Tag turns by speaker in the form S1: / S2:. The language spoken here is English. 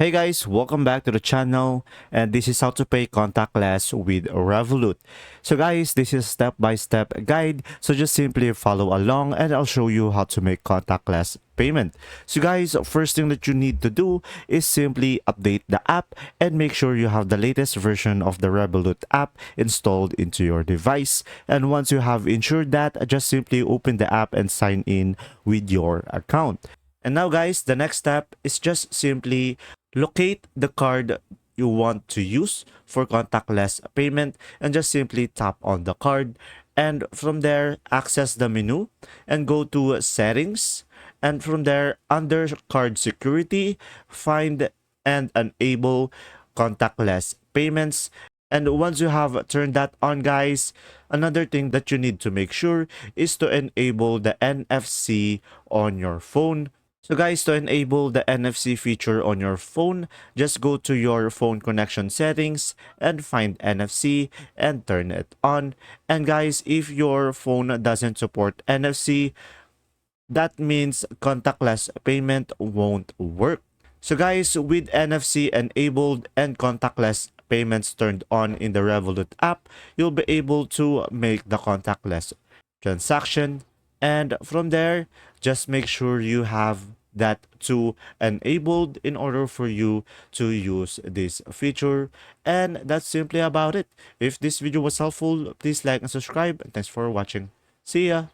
S1: Hey guys, welcome back to the channel, and this is how to pay contactless with Revolut. So guys, this is step-by-step guide, so just simply follow along and I'll show you how to make contactless payment. So guys, first thing that you need to do is simply update the app and make sure you have the latest version of the Revolut app installed into your device. And once you have ensured that, just simply open the app and sign in with your account. And now guys, the next step is just simply locate the card you want to use for contactless payment and just simply tap on the card, and from there access the menu and go to settings, and from there under card security find and enable contactless payments. And once you have turned that on guys, another thing that you need to make sure is to enable the NFC on your phone. So guys, to enable the NFC feature on your phone, just go to your phone connection settings and find NFC and turn it on. And guys, if your phone doesn't support NFC, that means contactless payment won't work. So guys, with NFC enabled and contactless payments turned on in the Revolut app, you'll be able to make the contactless transaction. And from there, just make sure you have that to enabled in order for you to use this feature. And that's simply about it. If this video was helpful, please like and subscribe. And thanks for watching. See ya.